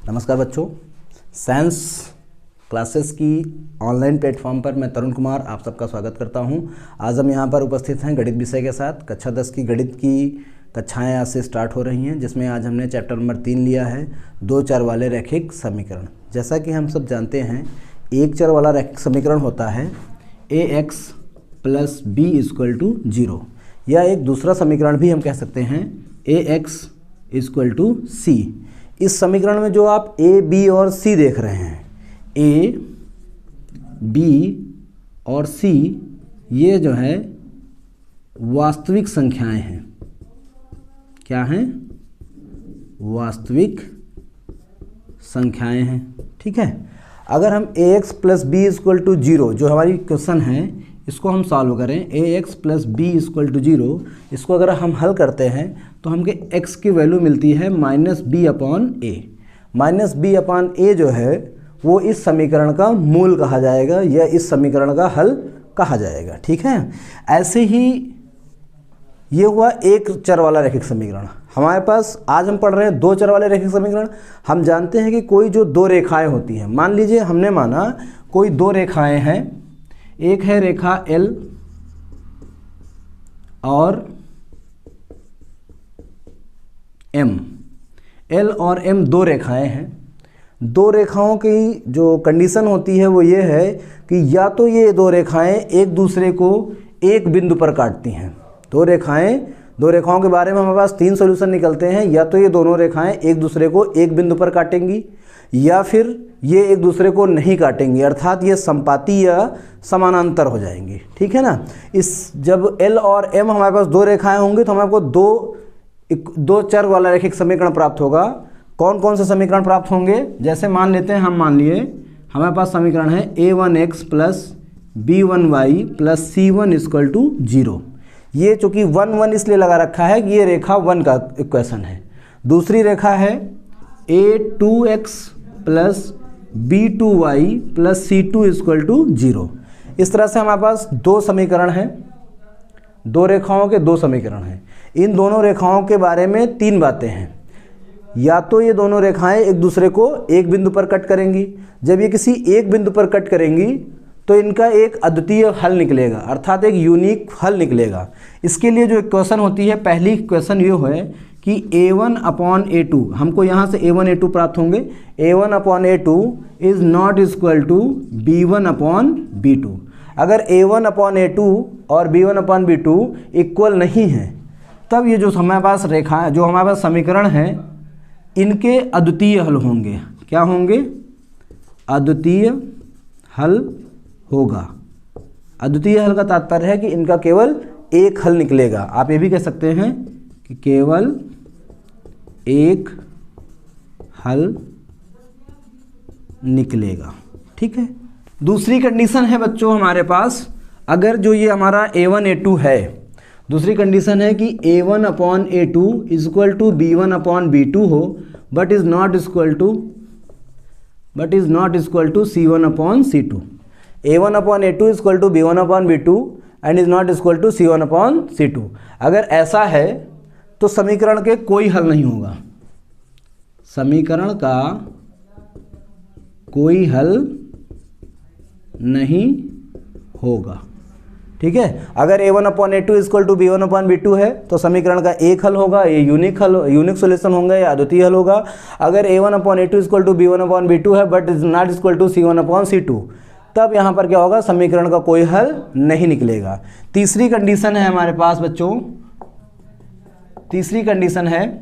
नमस्कार बच्चों, science classes की ऑनलाइन प्लेटफॉर्म पर मैं तरुण कुमार आप सबका स्वागत करता हूं। आज हम यहां पर उपस्थित हैं गणित विषय के साथ। कक्षा 10 की गणित की कक्षाएं आज से स्टार्ट हो रही हैं, जिसमें आज हमने चैप्टर नंबर 3 लिया है, दो चर वाले रैखिक समीकरण। जैसा कि हम सब जानते हैं, एक चर वाला रैखिक समीकरण होता है ax + b = 0, या एक दूसरा समीकरण भी हम कह सकते हैं ax = c। इस समीकरण में जो आप a, b और c देख रहे हैं, a, b और c, ये जो है वास्तविक संख्याएं हैं। क्या हैं? वास्तविक संख्याएं हैं। ठीक है। अगर हम ax + b = 0, जो हमारी क्वेश्चन है, इसको हम सॉल्व करें, ax + b = 0, इसको अगर हम हल करते हैं तो हमके x की वैल्यू मिलती है -b/a। -b/a जो है वो इस समीकरण का मूल कहा जाएगा या इस समीकरण का हल कहा जाएगा। ठीक है। ऐसे ही ये हुआ एक चर वाला रैखिक समीकरण। हमारे पास आज हम पढ़ रहे हैं दो चर वाले रैखिक समीकरण। हम जानते हैं कि कोई जो दो रेखाएं होती हैं, मान लीजिए हमने माना कोई दो रेखाएं हैं, एक है रेखा L और M। L और M दो रेखाएं हैं। दो रेखाओं की जो कंडीशन होती है वो ये है कि या तो ये दो रेखाएं एक दूसरे को एक बिंदु पर काटती हैं। दो रेखाओं के बारे में हमारे पास तीन सॉल्यूशन निकलते हैं। या तो ये दोनों रेखाएं एक दूसरे को एक बिंदु पर काटेंगी, या फिर ये एक दूसरे को नहीं काटेंगी, अर्थात ये समपाती या समानांतर हो जाएंगी। ठीक है ना। जब L और M हमारे पास दो रेखाएं होंगी तो हमारे को दो चर वाला रैखिक समीकरण प्राप्त होगा। कौन कौन से समीकरण प्राप्त होंगे? जैसे मान लेते हैं, हम मान लिए हमारे पास समीकरण है a1x + b1y + c1 = 0। ये चूँकि 1 1 इसलिए लगा रखा है कि ये रेखा 1 का इक्वेशन है। दूसरी रेखा है a2x + b2y + c2 = 0। इस तरह से हमारे पास दो समीकरण हैं, दो रेखाओं के दो समीकरण हैं। इन दोनों रेखाओं के बारे में तीन बातें हैं। या तो ये दोनों रेखाएं एक दूसरे को एक बिंदु पर कट करेंगी। जब ये किसी एक बिंदु पर कट करेंगी तो इनका एक अद्वितीय हल निकलेगा, अर्थात एक यूनिक हल निकलेगा। इसके लिए जो इक्वेशन होती है, पहली इक्वेशन ये है कि a1/a2, हमको यहाँ से a1 a2 प्राप्त होंगे। a1/a2 is not equal to b1/b2। अगर a1/a2 और b1/b2 इक्वल नहीं है, तब ये जो हमारे पास रेखा, जो हमारे पास समीकरण है, इनके अद्वितीय हल होंगे। क्या होंगे? अद्वितीय हल होगा। अद्वितीय हल का तात्पर्य है कि इनका केवल एक हल निकलेगा। आप ये भी कह सकते हैं कि केवल एक हल निकलेगा। ठीक है। दूसरी कंडीशन है बच्चों हमारे पास, अगर जो ये हमारा a1 a2 है, दूसरी कंडीशन है कि a1/a2 = b1/b2 हो, but is not equal to c1/c2। a1/a2 = b1/b2 and is not equal to c1/c2। अगर ऐसा है तो समीकरण के कोई हल नहीं होगा। समीकरण का कोई हल नहीं होगा। ठीक है। अगर a1/a2 = b1/b2 है तो समीकरण का एक हल होगा, ये यूनिक सॉल्यूशन होंगे या अद्वितीय हल होगा। अगर a1/a2 = b1/b2 है but is not equal to c1/c2, तब यहाँ पर क्या होगा? समीकरण का कोई हल नहीं निकलेगा। तीसरी कंडीशन है हमारे पास बच्चों, तीसरी कंडीशन है,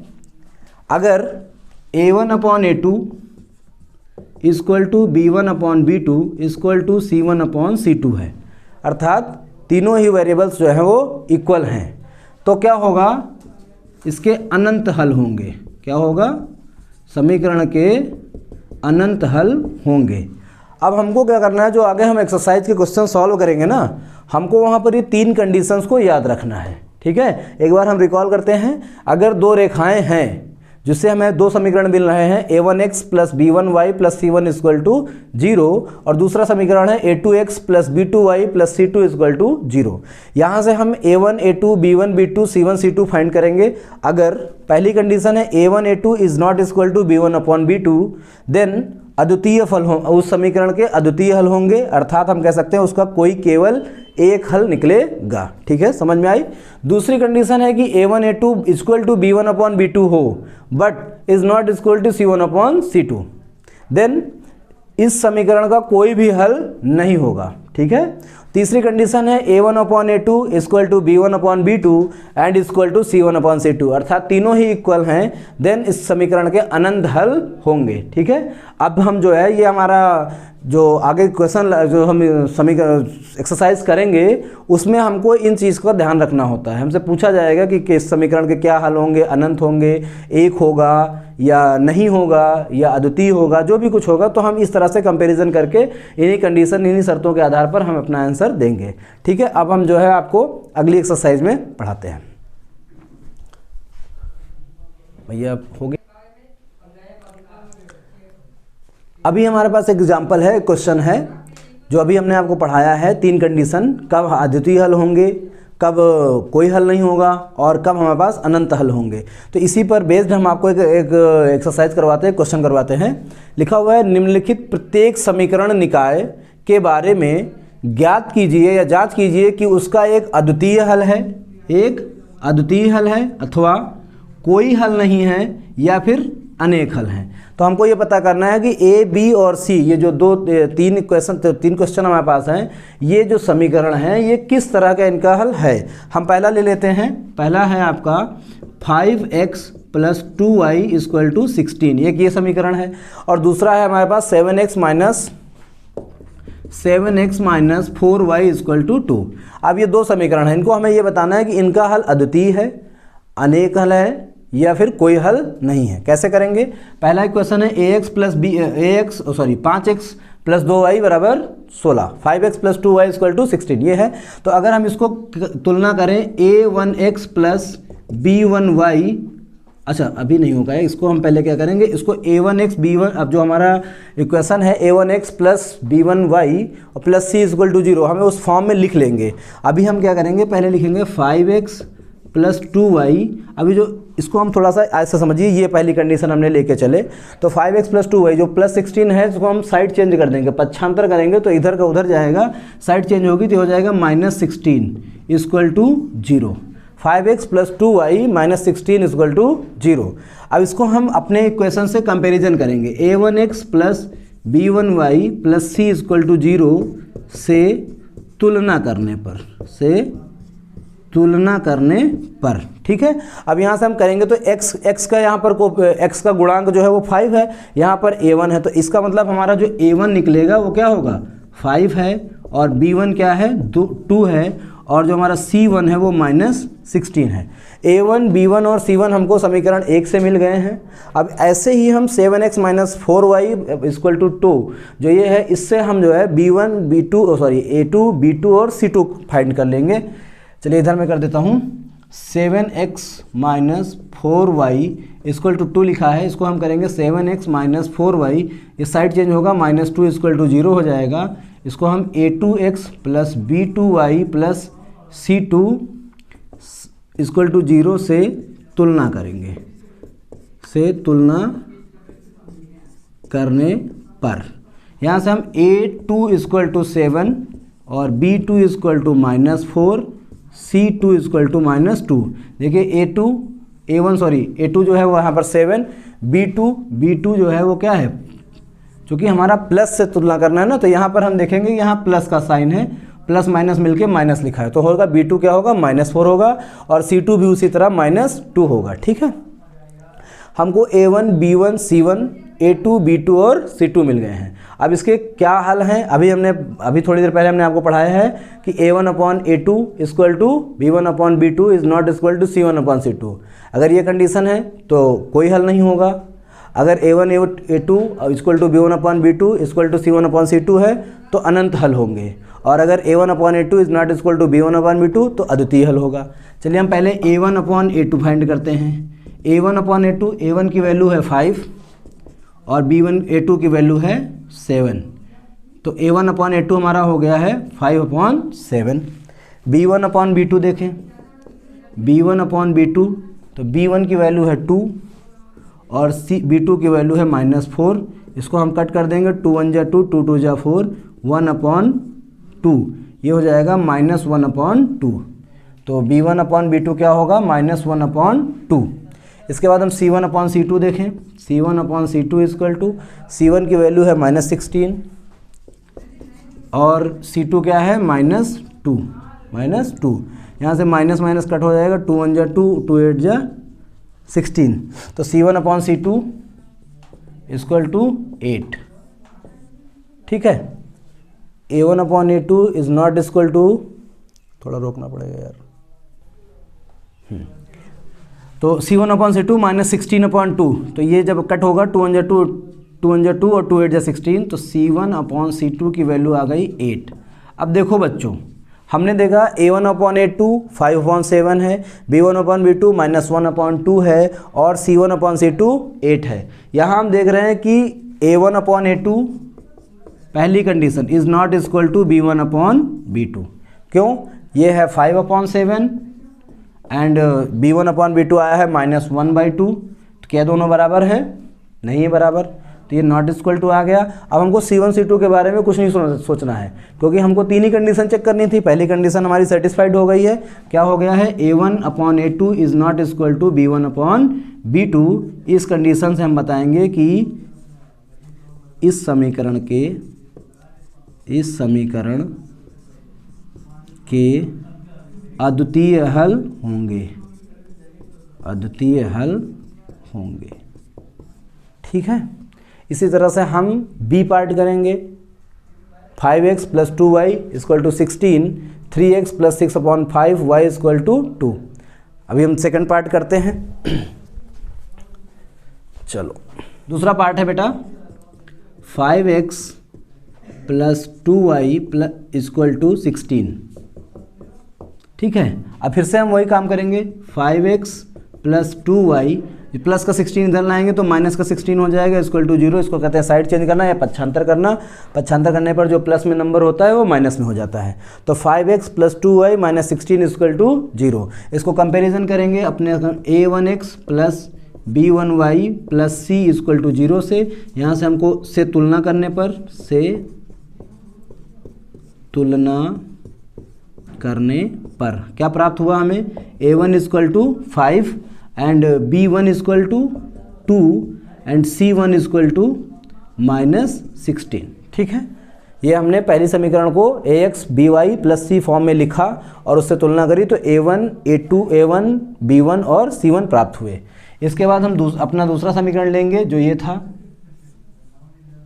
अगर a1/a2 = b1/b2 = c1/c2 है, अर्थात तीनों ही वेरिएबल्स जो हैं वो इक्वल हैं, तो क्या होगा? इसके अनंत हल होंगे। क्या होगा? समीकरण के अनंत हल होंगे। अब हमको क्या करना है, जो आगे हम एक्सरसाइज के क्वेश्चन सॉल्व करेंगे ना, हमको वहाँ पर ये तीन कंडीशंस को याद रखना है। ठीक है। एक बार हम रिकॉल करते हैं। अगर दो रेखाएं हैं जिससे हमें दो समीकरण मिल रहे हैं a1x plus b1y plus c1 equal to 0 और दूसरा समीकरण है a2x plus b2y plus c2 equal to 0। यहाँ से हम a1 a2 b1 b2 c1 c2 find करेंगे। अगर पहली कंडीशन है a1 a2 is not equal to b1 upon b2, then अद्वितीय फल हो उस समीकरण के अद्वितीय हल होंगे, अर्थात हम कह सकते हैं उसका कोई केवल एक हल निकलेगा। ठीक है, समझ में आई। दूसरी कंडीशन है कि a1 a2 equal to b1 upon b2 हो but is not equal to c1 upon c2, then इस समीकरण का कोई भी हल नहीं होगा। ठीक है। तीसरी कंडीशन है a1 upon a2 equal to b1 upon b2 and equal to c1 upon c2, अर्थात तीनों ही इक्वल हैं, देन इस समीकरण के अनंत हल होंगे। ठीक है। अब हम जो है ये हमारा जो आगे क्वेश्चन जो हम समीकरण एक्सरसाइज करेंगे उसमें हमको इन चीज़ का ध्यान रखना होता है। हमसे पूछा जाएगा कि इस समीकरण के क्या हल होंगे, अनंत होंगे, एक होगा या नहीं होगा या अद्वितीय होगा, जो भी कुछ होगा तो हम इस तरह से कंपैरिजन करके इन्हीं कंडीशन इन्हीं शर्तों के आधार पर हम अपना आंसर देंगे। ठीक है। अब हम जो है आपको अगली एक्सरसाइज में पढ़ाते हैं। भैया हो गया। अभी हमारे पास एग्जाम्पल है, क्वेश्चन है जो अभी हमने आपको पढ़ाया है। तीन कंडीशन, कब अद्वितीय हल होंगे, कब कोई हल नहीं होगा और कब हमारे पास अनंत हल होंगे। तो इसी पर बेस्ड हम आपको एक एक्सरसाइज करवाते हैं, क्वेश्चन करवाते हैं। लिखा हुआ है निम्नलिखित प्रत्येक समीकरण निकाय के बारे में ज्ञात कीजिए या जांच कीजिए कि उसका एक अद्वितीय हल है, एक अद्वितीय हल है अथवा कोई हल नहीं है या फिर अनेक हल हैं। तो हमको ये पता करना है कि ए, बी और सी, ये जो तीन क्वेश्चन हमारे पास हैं, ये जो समीकरण हैं ये किस तरह का इनका हल है। हम पहला ले लेते हैं। पहला है आपका 5x plus 2y equal to 16, ये समीकरण है। और दूसरा है हमारे पास 7x minus 4y equal to 2। अब ये दो समीकरण हैं, इनको हमें ये बताना है कि इनका हल अद्वितीय है, अनेक हल है या फिर कोई हल नहीं है। कैसे करेंगे? पहला क्वेश्चन है ax plus 5x plus 2y बराबर 16, 5x plus 2y equal to 16 ये है। तो अगर हम इसको तुलना करें a1x प्लस b1y, अच्छा अभी नहीं होगा, इसको हम पहले क्या करेंगे, इसको a1x b1, अब जो हमारा इक्वेशन है a1x प्लस b1y और प्लस c इक्वल टू 0, हमें उस फॉर्म में लिख लेंगे। अभी हम क्या करेंगे, पहले लिखेंगे 5x प्लस 2y। अभी जो इसको हम थोड़ा सा ऐसा समझिए, ये पहली कंडीशन हमने लेके चले, तो 5x प्लस 2y जो प्लस 16 है इसको हम साइड चेंज कर देंगे, पक्षांतर करेंगे तो इधर का उधर जाएगा, साइड चेंज होगी तो हो जाएगा minus 16 equal to 0। 5x plus 2y minus 16 equal to 0। अब इसको हम अपने इक्वेशन से कंपेरिजन करेंगे, a1x plus b1y plus c equal to 0 से तुलना करने पर। ठीक है। अब यहाँ से हम करेंगे तो x का यहाँ पर x का गुणांक जो है वो 5 है, यहाँ पर a1 है, तो इसका मतलब हमारा जो a1 निकलेगा वो क्या होगा, 5 है, और b1 क्या है, 2 है, और जो हमारा c1 है वो माइनस 16 है। a1, b1 और c1 हमको समीकरण 1 से मिल गए हैं। अब ऐसे ही हम 7x minus 4y equal to 2 जो ये है, इससे हम जो है b1, a2, b2 और c2 फाइंड कर लेंगे। चलिए इधर मैं कर देता हूँ, 7x minus 4y equal to 2 लिखा है, इसको हम करेंगे 7x माइनस 4y, ये साइड चेंज होगा, माइनस 2 इक्वल टू 0 हो जाएगा। इसको हम a2x plus b2y plus c2 equal to 0 से तुलना करेंगे, करने पर। यहाँ से हम a2 इक्वल टू 7 और b2 equal to minus 4, c2 equal to minus 2। देखिए a2 जो है वो यहाँ पर 7, b2 जो है वो क्या है, क्योंकि हमारा प्लस से तुलना करना है ना, तो यहाँ पर हम देखेंगे यहाँ प्लस का साइन है, प्लस माइनस मिलके माइनस लिखा है, तो होगा b2 क्या होगा, माइनस 4 होगा, और c2 भी उसी तरह माइनस 2 होगा। ठीक है। हमको a1, b1, c1, a2, b2 और c2 मिल गए हैं। अब इसके क्या हल हैं, अभी थोड़ी देर पहले हमने आपको पढ़ाया है कि a1 upon a2 equal to b1 upon b2 is not equal to c1 upon c2। अगर ये कंडीशन है तो कोई हल नहीं होगा। अगर a1 a2 equal to b1 upon b2 equal to c1 upon c2 है तो अनंत हल होंगे, और अगर a1 upon a2 is not equal to b1 upon b2 तो अद्वितीय हल होगा। चलिए हम पहले a1 अपॉन a2 फाइंड करते हैं। A1 अपॉन A2, A1 की वैल्यू है 5 और B1 A2 की वैल्यू है 7, तो A1 अपॉन A2 हमारा हो गया है 5 अपॉन 7। B1 अपॉन B2 देखें, B1 अपॉन B2, तो B1 की वैल्यू है 2 और B2 की वैल्यू है -4। इसको हम कट कर देंगे, 2 1 जा 2, 2 2 जा 4, 1 अपॉन 2, ये हो जाएगा -1 अपॉन 2। तो B1 अपॉन B2 क्या होगा, -1 अपॉन 2। इसके बाद हम C1 अपॉन C2 देखें, C1 upon C2 equal to, C1 की वैल्यू है -16 और C2 क्या है -2, यहाँ से माइनस माइनस कट हो जाएगा, 2 1 जा 2, 2 8 जा 16, तो C1 upon C2 equal to 8। ठीक है, A1 upon A2 is not equal to, थोड़ा रोकना पड़ेगा यार, तो C1 अपॉन C2 -16 अपॉन 2, तो ये जब कट होगा 2 1 जा 2, 2 1 जा 2 और 2 8 जा 16, तो C1 अपॉन C2 की वैल्यू आ गई 8। अब देखो बच्चों, हमने देखा A1 अपॉन A2 5 अपॉन 7 है, B1 अपॉन B2 -1 अपॉन 2 है और C1 अपॉन C2 8 है। यहाँ हम देख रहे हैं कि A1 अपॉन A2 पहली condition is not equal to B1 upon B2। क्यों? ये है 5 upon 7 and B1 upon B2 आया है -1/2, तो क्या दोनों बराबर है? नहीं है बराबर, तो ये नॉट इक्वल टू आ गया। अब हमको C1 C2 के बारे में कुछ नहीं सोचना है, क्योंकि हमको तीन ही कंडीशन चेक करनी थी। पहली कंडीशन हमारी सेटिस्फाइड हो गई है, क्या हो गया है, A1 upon A2 is not equal to B1 upon B2। इस कंडीशन से हम बताएंगे कि इस समीकरण के अद्वितीय हल होंगे। ठीक है, इसी तरह से हम बी पार्ट करेंगे। 5x plus 2y equal to 16, 3x plus 6 upon 5 y equal to 2। अभी हम सेकंड पार्ट करते हैं। चलो, दूसरा पार्ट है बेटा 5x plus 2y plus equal to 16। ठीक है, अब फिर से हम वही काम करेंगे, 5x प्लस 2y, प्लस का 16 इधर लाएंगे तो माइनस का 16 हो जाएगा इक्वल टू 0। इसको कहते हैं साइड चेंज करना या पक्षांतर करना। पक्षांतर करने पर जो प्लस में नंबर होता है वो माइनस में हो जाता है। तो 5x plus 2y minus 16 equal to 0। इसको कंपैरिजन करेंगे अपने a1x plus b1y plus c equal to 0 से। यहाँ से हमको से तुलना करने पर क्या प्राप्त हुआ हमें, a1 equal to 5 and b1 equal to 2 and c1 equal to -16। ठीक है, ये हमने पहली समीकरण को ax by plus c form में लिखा और उससे तुलना करी तो a1 a2 a1 b1 और c1 प्राप्त हुए। इसके बाद हम अपना दूसरा समीकरण लेंगे जो ये था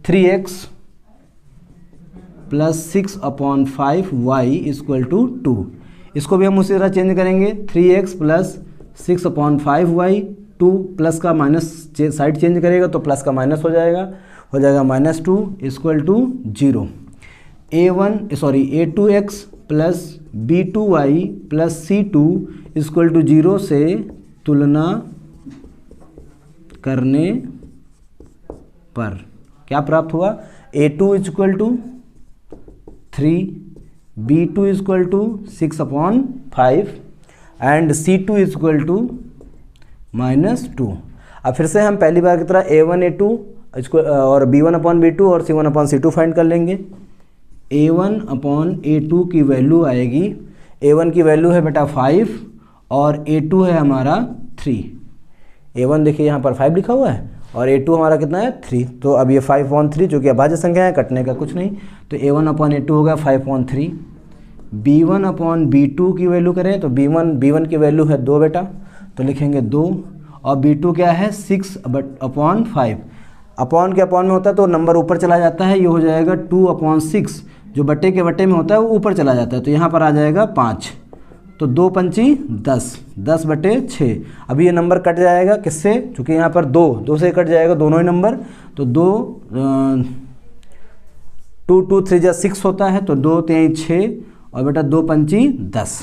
3x plus 6 upon 5 y equal to 2। इसको भी हम उसी तरह चेंज करेंगे, 3x plus 6 upon 5y, 2 plus का माइनस साइड चेंज करेगा तो प्लस का माइनस हो जाएगा -2 equal to 0। a2x plus b2y plus c2 equal to 0 से तुलना करने पर क्या प्राप्त हुआ, a2 equal to 3, b2 equal to 6 upon 5 and c2 equal to -2। अब फिर से हम पहली बार की तरह a1 a2 और b1 अपॉन b2 और c1 अपॉन c2 फाइंड कर लेंगे। a1 अपॉन a2 की वैल्यू आएगी, a1 की वैल्यू है बेटा 5 और a2 है हमारा 3। a1 देखिए यहाँ पर 5 लिखा हुआ है और a2 हमारा कितना है 3, तो अब ये 5 अपॉन 3 जो कि अभाज्य संख्या है, कटने का कुछ नहीं, तो a1 अपॉन a2 होगा 5 अपॉन 3। b1 अपॉन b2 की वैल्यू करें तो b1 की वैल्यू है 2 बेटा, तो लिखेंगे 2 और b2 क्या है 6 अपॉन 5। अपॉन के अपॉन में होता है तो नंबर ऊपर चला जाता है, ये हो जाएगा 2 अपॉन 6, जो बट्टे के बट्टे में होता है वो ऊपर चला जाता है, तो यहाँ पर आ जाएगा 5, तो 2 पंची 10 बटे 6। अभी ये नंबर कट जाएगा किससे, चूँकि यहाँ पर 2 से कट जाएगा दोनों ही नंबर, तो 2 2 3 जा 6 होता है, तो 2 3 6 और बेटा 2 पंची 10।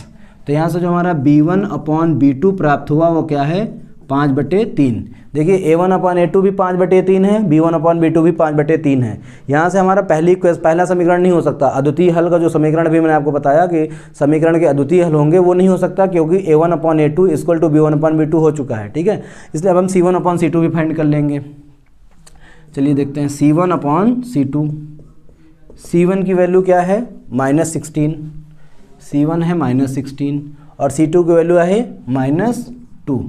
तो यहाँ से जो हमारा b1 अपॉन b2 प्राप्त हुआ वो क्या है 5/3। देखिए A1/A2 भी 5/3 है, B1/B2 भी 5/3 है। यहाँ से हमारा पहला समीकरण नहीं हो सकता। अद्वितीय हल का जो समीकरण भी मैंने आपको बताया कि समीकरण के अद्वितीय हल होंगे, वो नहीं हो सकता क्योंकि A1/A2 = B1/B2 हो चुका है। ठीक है, इसलिए अब हम C1/C2 भी फाइंड कर लेंगे। चलिए देखते हैं C1/C2। C1 की वैल्यू क्या है? -16। C1 है -16 और C2 की वैल्यू है -2।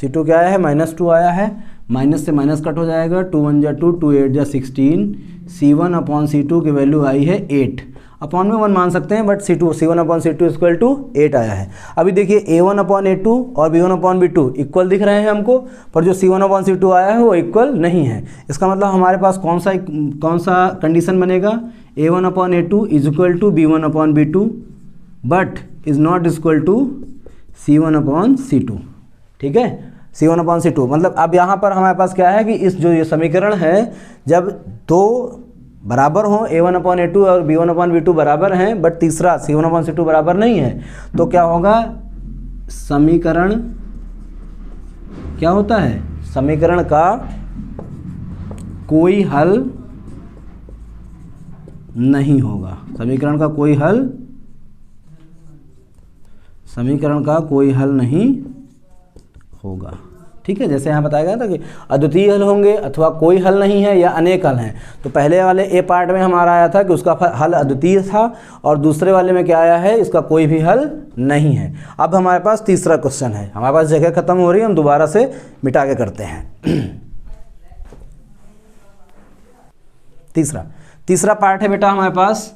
C2 क्या आया है? -2 आया है। माइनस से माइनस कट हो जाएगा, 2 1 जा 2, 2 8 जा 16। C1/C2 की वैल्यू आई है 8। अपॉन में 1 मान सकते हैं, बट C1/C2 = 8 आया है। अभी देखिए A1/A2 और B1/B2 इक्वल दिख रहे हैं हमको, पर जो C1/C2 आया है वो इक्वल नहीं है। इसका मतलब हमारे पास कौन सा कंडीशन बनेगा? A1/A2 = B1/B2 but is not equal to C1/C2। ठीक है, C1/C2 मतलब अब यहाँ पर हमारे पास क्या है कि ये समीकरण है, जब दो बराबर हों, A1/A2 और B1/B2 बराबर हैं, बट तीसरा C1/C2 बराबर नहीं है, तो क्या होगा? समीकरण क्या होता है? समीकरण का कोई हल नहीं होगा। समीकरण का कोई हल नहीं होगा। ठीक है, जैसे यहाँ बताया गया था कि अद्वितीय हल होंगे अथवा कोई हल नहीं है या अनेक हल हैं। तो पहले वाले ए पार्ट में हमारा आया था कि उसका हल अद्वितीय था, और दूसरे वाले में क्या आया है? इसका कोई भी हल नहीं है। अब हमारे पास तीसरा क्वेश्चन है। हमारे पास जगह खत्म हो रही है, हम दोबारा से मिटा के करते हैं। तीसरा पार्ट है बेटा हमारे पास,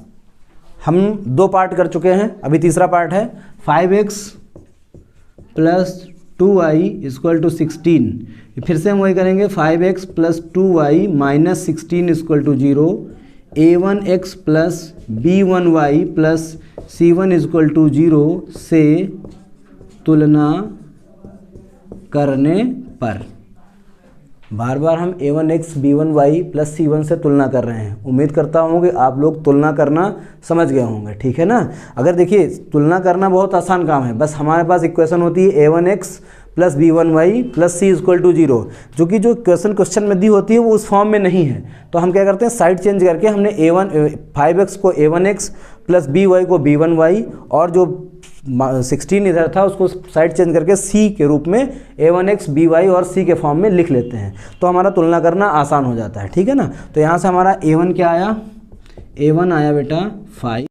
हम 2 पार्ट कर चुके हैं, अभी तीसरा पार्ट है 5x + 2y = 16। फिर से हम वही करेंगे, 5x + 2y - 16 = 0। A1x + B1y + C1 = 0 से तुलना करने पर। बार बार हम A1x B1y + C1 से तुलना कर रहे हैं। उम्मीद करता हूँ कि आप लोग तुलना करना समझ गए होंगे। ठीक है ना? अगर देखिए तुलना करना बहुत आसान काम है, बस हमारे पास इक्वेशन होती है A1x + B1y + C = 0, जो कि जो क्वेश्चन में दी होती है वो उस फॉर्म में नहीं है। तो हम क्या करते हैं, साइड चेंज करके हमने 5x को A1x + by को B1y और जो 16 इधर था उसको साइड चेंज करके C के रूप में A1x by और C के फॉर्म में लिख लेते हैं, तो हमारा तुलना करना आसान हो जाता है। ठीक है ना? तो यहाँ से हमारा A1 क्या आया? A1 आया बेटा 5।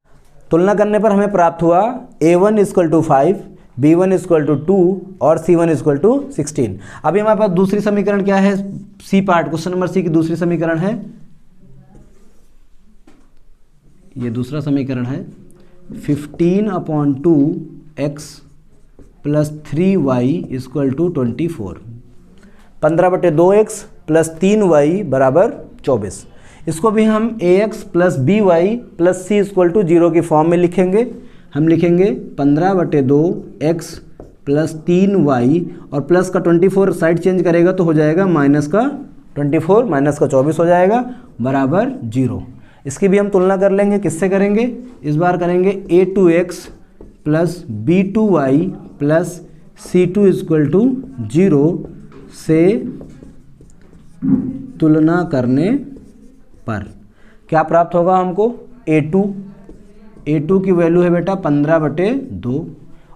तुलना करने पर हमें प्राप्त हुआ A1 = 5, B1 = 2 और C1 = 16। अभी हमारे पास दूसरी समीकरण क्या है? C part, question number C की दूसरी समीकरण है, ये दूसरा समीकरण है 15/2x + 3y = 24। 15/2x + 3y = 24। इसको भी हम ax + by + c = 0 की फॉर्म में लिखेंगे। हम लिखेंगे 15/2x + 3y और प्लस का 24 साइड चेंज करेगा तो हो जाएगा -24 - का 24 हो जाएगा बराबर 0। इसकी भी हम तुलना कर लेंगे। किससे करेंगे? इस बार करेंगे A2x + B2y + C2 = 0 से तुलना करने पर क्या प्राप्त होगा हमको? A2 की वैल्यू है बेटा 15/2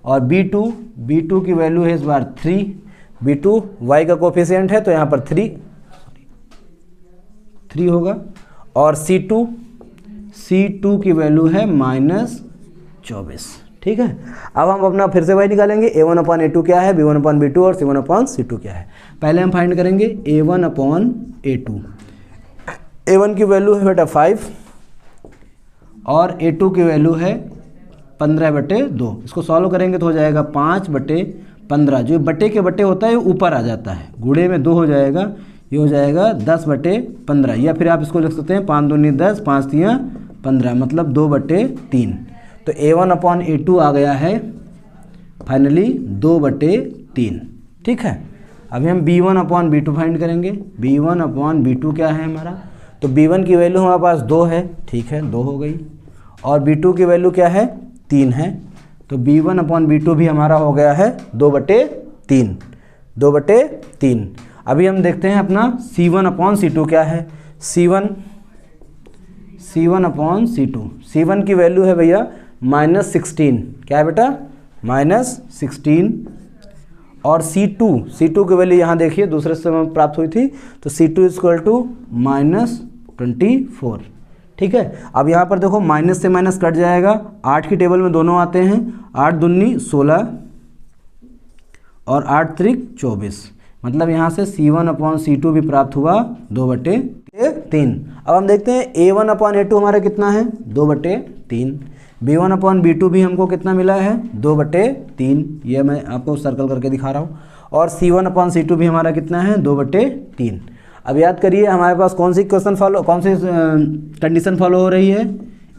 और B2 की वैल्यू है इस बार 3। B2 y का कोफिशिएंट है तो यहाँ पर 3 होगा, और C2 की वैल्यू है -24। ठीक है, अब हम अपना फिर से वही निकालेंगे, A1/A2 क्या है, B1/B2 और C1/C2 क्या है। पहले हम फाइंड करेंगे A1/A2। A1 की वैल्यू है बेटा 5 और A2 की वैल्यू है 15/2। इसको सॉल्व करेंगे तो हो जाएगा 5/15। जो बटे के बटे होता है ऊपर आ जाता है, गुणे में 2 हो जाएगा, ये हो जाएगा 10/15। या फिर आप इसको लिख सकते हैं 5 दूनी 10, 5 तियाँ 15, मतलब 2/3। तो A1/A2 आ गया है फाइनली 2/3। ठीक है, अभी हम B1/B2 फाइंड करेंगे। B1/B2 क्या है हमारा? तो B1 की वैल्यू हमारे पास 2 है, ठीक है 2 हो गई, और B2 की वैल्यू क्या है? 3 है। तो B1/B2 भी हमारा हो गया है 2/3। 2/3। अभी हम देखते हैं अपना C1/C2 क्या है। C1/C2, C1 की वैल्यू है भैया -16, क्या है बेटा -16। और C2 की वैल्यू यहाँ देखिए दूसरे से प्राप्त हुई थी, तो C2 = -24। ठीक है। अब यहाँ पर देखो माइनस से माइनस कट जाएगा, 8 की टेबल में दोनों आते हैं, 8 दूनी 16 और 8 त्रिक 24, मतलब यहाँ से C1/C2 भी प्राप्त हुआ 2/3। अब हम देखते हैं A1/A2 हमारा कितना है 2/3, B1/B2 भी हमको कितना मिला है 2/3, ये मैं आपको सर्कल करके दिखा रहा हूँ, और C1/C2 भी हमारा कितना है 2/3। अब याद करिए हमारे पास कौन सी कंडीशन फॉलो हो रही है,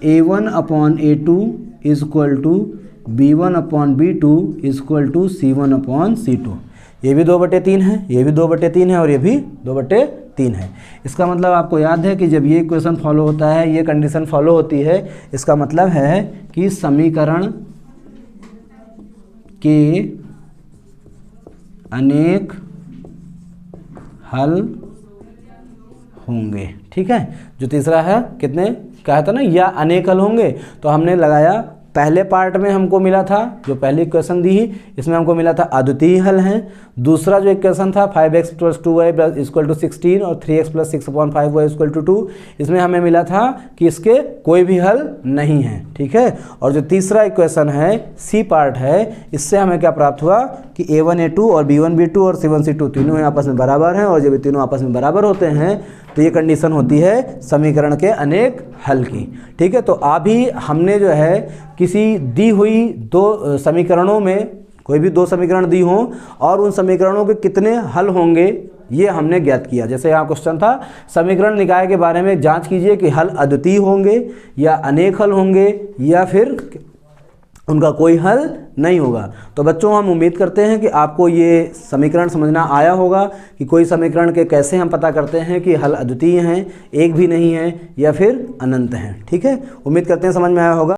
A1/A2 = B1/B2 = C1/C2। ये भी 2/3 है, ये भी 2/3 है, और ये भी 2/3 है। इसका मतलब आपको याद है कि जब ये इक्वेशन फॉलो होता है, ये कंडीशन फॉलो होती है, इसका मतलब है कि समीकरण के अनेक हल होंगे। ठीक है। जो तीसरा है कितने कहा था ना, या अनेक हल होंगे, तो हमने लगाया पहले पार्ट में हमको मिला था जो पहली इक्वेशन दी, इसमें हमको मिला था अद्वितीय हल हैं। दूसरा जो इक्वेशन था 5x + 2y = 16 और 3x + 6/5y = 2, इसमें हमें मिला था कि इसके कोई भी हल नहीं है। ठीक है। और जो तीसरा इक्वेशन है सी पार्ट है, इससे हमें क्या प्राप्त हुआ कि A1/A2 और B1/B2 और C1/C2 तीनों आपस में बराबर हैं, और जब ये तीनों आपस में बराबर होते हैं तो ये कंडीशन होती है समीकरण के अनेक हल की। ठीक है। तो अभी हमने जो है किसी दी हुई दो समीकरणों में कोई भी दो समीकरण दी हों और उन समीकरणों के कितने हल होंगे ये हमने ज्ञात किया। जैसे यहाँ क्वेश्चन था समीकरण निकाय के बारे में जांच कीजिए कि हल अद्वितीय होंगे या अनेक हल होंगे या फिर उनका कोई हल नहीं होगा। तो बच्चों हम उम्मीद करते हैं कि आपको ये समीकरण समझना आया होगा कि कोई समीकरण के कैसे हम पता करते हैं कि हल अद्वितीय हैं, एक भी नहीं है या फिर अनंत हैं। ठीक है। उम्मीद करते हैं समझ में आया होगा।